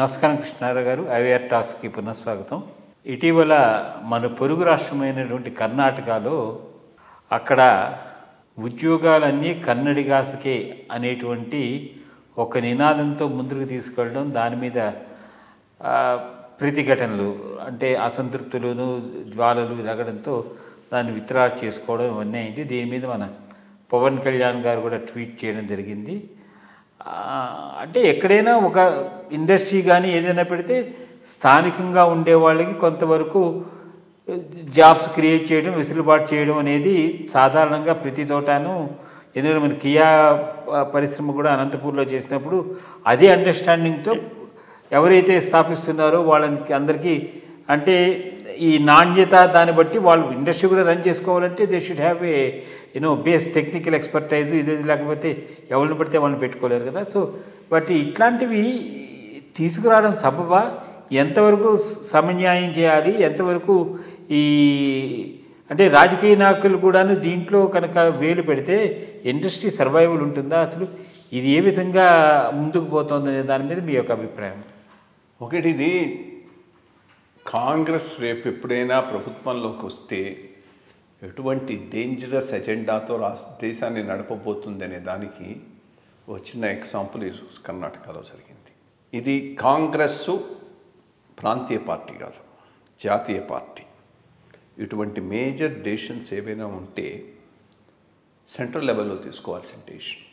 నమస్కారం కృష్ణారావు గారు. ఐవీఆర్ టాక్స్కి పునఃస్వాగతం. ఇటీవల మన పొరుగు రాష్ట్రమైనటువంటి కర్ణాటకలో అక్కడ ఉద్యోగాలన్నీ కన్నడిగాసకే అనేటువంటి ఒక నినాదంతో ముందుకు తీసుకెళ్ళడం, దాని మీద ప్రతిఘటనలు అంటే అసంతృప్తులను జ్వాలలు ఎగడంతో దాన్ని విత్డ్రా చేసుకోవడం ఇవన్నీ అయింది. దీని మీద మన పవన్ కళ్యాణ్ గారు కూడా ట్వీట్ చేయడం జరిగింది. అంటే ఎక్కడైనా ఒక ఇండస్ట్రీ కానీ ఏదైనా పెడితే స్థానికంగా ఉండే వాళ్ళకి కొంతవరకు జాబ్స్ క్రియేట్ చేయడం, వెసులుబాటు చేయడం అనేది సాధారణంగా ప్రతి చోటను. ఎందుకంటే మన కియా పరిశ్రమ కూడా అనంతపూర్లో చేసినప్పుడు అదే అండర్స్టాండింగ్తో ఎవరైతే స్థాపిస్తున్నారో వాళ్ళకి అందరికీ అంటే ఈ నాణ్యత దాన్ని బట్టి వాళ్ళు ఇండస్ట్రీ కూడా రన్ చేసుకోవాలంటే they should have a base technical expertise. ఇది లేకపోతే ఎవరిని పడితే వాళ్ళని పెట్టుకోలేరు కదా. సో బట్ ఇట్లాంటివి తీసుకురావడం సబబా, ఎంతవరకు సమన్యాయం చేయాలి, ఎంతవరకు ఈ అంటే రాజకీయ నాయకులు కూడాను దీంట్లో కనుక వేలు పెడితే ఇండస్ట్రీ సర్వైవల్ ఉంటుందా, అసలు ఇది ఏ విధంగా ముందుకు పోతుందనే దాని మీద మీ యొక్క అభిప్రాయం? ఒకటి, ఇది కాంగ్రెస్ రేపు ఎప్పుడైనా ప్రభుత్వంలోకి వస్తే ఎటువంటి డేంజరస్ ఎజెండాతో దేశాన్ని నడపబోతుంది అనే దానికి వచ్చిన ఎగ్జాంపుల్ కర్ణాటకలో జరిగింది. ఇది కాంగ్రెస్ ప్రాంతీయ పార్టీ కాదు, జాతీయ పార్టీ. ఇటువంటి మేజర్ డెసిషన్స్ ఏవైనా ఉంటే సెంట్రల్ లెవెల్లో తీసుకోవాల్సిన డెసిషన్.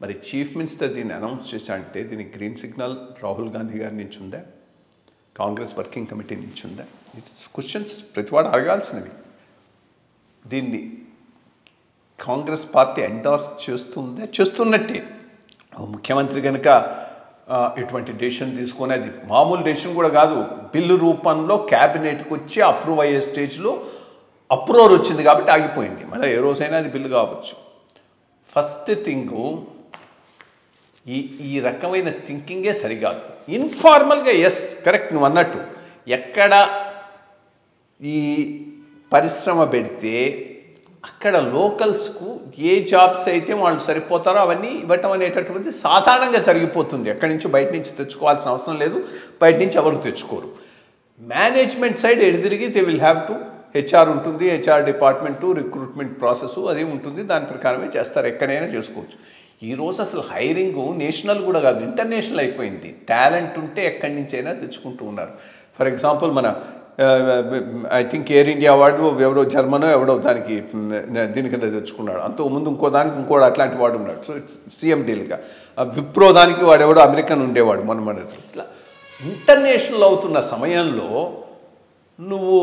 మరి చీఫ్ మినిస్టర్ దీన్ని అనౌన్స్ చేశారంటే దీనికి గ్రీన్ సిగ్నల్ రాహుల్ గాంధీ గారి నుంచి ఉందా, కాంగ్రెస్ వర్కింగ్ కమిటీ నుంచి ఉందా? ఇది క్వశ్చన్స్ ప్రతివాడు అడగాల్సినవి. దీన్ని కాంగ్రెస్ పార్టీ ఎండార్స్ చేస్తుందా? చేస్తున్నట్టే. ముఖ్యమంత్రి కనుక ఇటువంటి డెసిషన్ తీసుకొని, అది మామూలు డెసిషన్ కూడా కాదు, బిల్లు రూపంలో క్యాబినెట్కి వచ్చి అప్రూవ్ అయ్యే స్టేజ్లో అప్రూవర్ వచ్చింది కాబట్టి ఆగిపోయింది. మళ్ళీ ఏ రోజైనా అది బిల్లు కావచ్చు. ఫస్ట్ థింగు ఈ రకమైన థింకింగే సరికాదు. ఇన్ఫార్మల్గా ఎస్ కరెక్ట్, నువ్వు అన్నట్టు ఎక్కడ ఈ పరిశ్రమ పెడితే అక్కడ లోకల్స్కు ఏ జాబ్స్ అయితే వాళ్ళు సరిపోతారో అవన్నీ ఇవ్వటం అనేటటువంటి సాధారణంగా జరిగిపోతుంది. ఎక్కడి నుంచి బయట నుంచి తెచ్చుకోవాల్సిన అవసరం లేదు, బయట నుంచి ఎవరు తెచ్చుకోరు. మేనేజ్మెంట్ సైడ్ ఎడిదిరిగి they will have to, HR ఉంటుంది, హెచ్ఆర్ డిపార్ట్మెంటు, రిక్రూట్మెంట్ ప్రాసెస్ అది ఉంటుంది, దాని ప్రకారమే చేస్తారు, ఎక్కడైనా చేసుకోవచ్చు. ఈరోజు అసలు హైరింగ్ నేషనల్ కూడా కాదు, ఇంటర్నేషనల్ అయిపోయింది. టాలెంట్ ఉంటే ఎక్కడి నుంచి అయినా తెచ్చుకుంటూ ఉన్నారు. ఫర్ ఎగ్జాంపుల్ మన ఐ థింక్ ఎయిర్ ఇండియా వాడు ఎవడో జర్మనో ఎవడో దానికి దీని కింద తెచ్చుకున్నాడు. అంతకుముందు ఇంకో దానికి ఇంకోటి అట్లాంటి వాడు ఉన్నాడు. So it's సిఎండీలుగా. విప్రో దానికి వాడెవడో అమెరికన్ ఉండేవాడు మన ఇట్లా ఇంటర్నేషనల్ అవుతున్న సమయంలో నువ్వు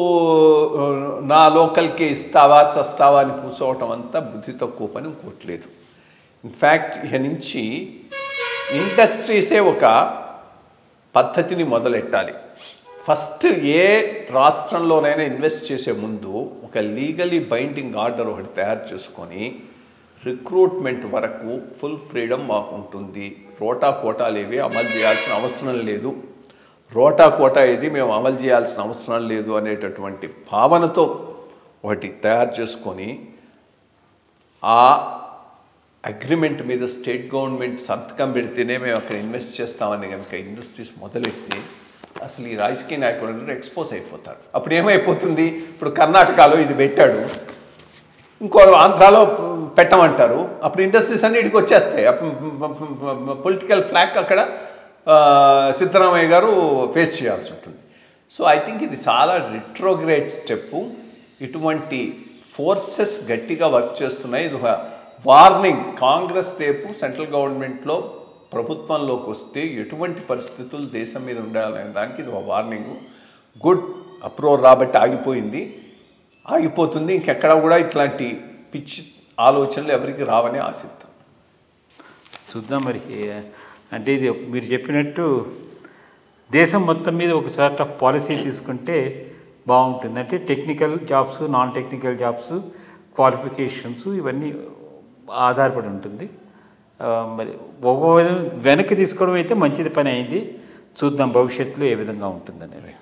నా లోకల్కే ఇస్తావా చస్తావా అని కూర్చోవటం అంతా బుద్ధి తక్కువ పని, ఇంకోట్లేదు. ఇన్ఫ్యాక్ట్ ఇక నుంచి ఇండస్ట్రీసే ఒక పద్ధతిని మొదలెట్టాలి. ఫస్ట్ ఏ రాష్ట్రంలోనైనా ఇన్వెస్ట్ చేసే ముందు ఒక లీగలీ బైండింగ్ ఆర్డర్ ఒకటి తయారు చేసుకొని రిక్రూట్మెంట్ వరకు ఫుల్ ఫ్రీడమ్ మాకు ఉంటుంది, రోటా కోటాలు ఏవి అమలు చేయాల్సిన అవసరం లేదు, రోటా కోటా ఏది మేము అమలు చేయాల్సిన అవసరం లేదు అనేటటువంటి భావనతో ఒకటి తయారు చేసుకొని ఆ అగ్రిమెంట్ మీద స్టేట్ గవర్నమెంట్ సంతకం పెడితేనే మేము అక్కడ ఇన్వెస్ట్ చేస్తామని కనుక ఇండస్ట్రీస్ మొదలెట్టి అసలు ఈ రాజకీయ నాయకులందరూ ఎక్స్పోజ్ అయిపోతారు. అప్పుడు ఏమైపోతుంది, ఇప్పుడు కర్ణాటకలో ఇది పెట్టాడు, ఇంకో ఆంధ్రాలో పెట్టమంటారు, అప్పుడు ఇండస్ట్రీస్ అన్ని ఇక్కడికి వచ్చేస్తాయి. పొలిటికల్ ఫ్లాగ్ అక్కడ సిద్ధరామయ్య గారు ఫేస్ చేయాల్సి ఉంటుంది. సో ఐ థింక్ ఇది చాలా రిట్రోగ్రేడ్ స్టెప్పు. ఇటువంటి ఫోర్సెస్ గట్టిగా వర్క్ చేస్తున్నాయి. ఇది ఒక వార్నింగ్. కాంగ్రెస్ రేపు సెంట్రల్ గవర్నమెంట్లో ప్రభుత్వంలోకి వస్తే ఎటువంటి పరిస్థితులు దేశం మీద ఉండాలనే దానికి ఇది ఒక వార్నింగు. గుడ్, అప్రూవర్ రాబట్టి ఆగిపోతుంది. ఇంకెక్కడ కూడా ఇట్లాంటి పిచ్చి ఆలోచనలు ఎవరికి రావని ఆశిద్దాం. చూద్దాం మరి. అంటే ఇది మీరు చెప్పినట్టు దేశం మొత్తం మీద ఒక సార్ట్ ఆఫ్ పాలసీ తీసుకుంటే బాగుంటుంది. అంటే technical jobs, non technical jobs, qualifications ఇవన్నీ ఆధారపడి ఉంటుంది. మరి ఒక వెనక్కి తీసుకోవడం అయితే మంచిది పని అయింది. చూద్దాం భవిష్యత్తులో ఏ విధంగా ఉంటుందనేది.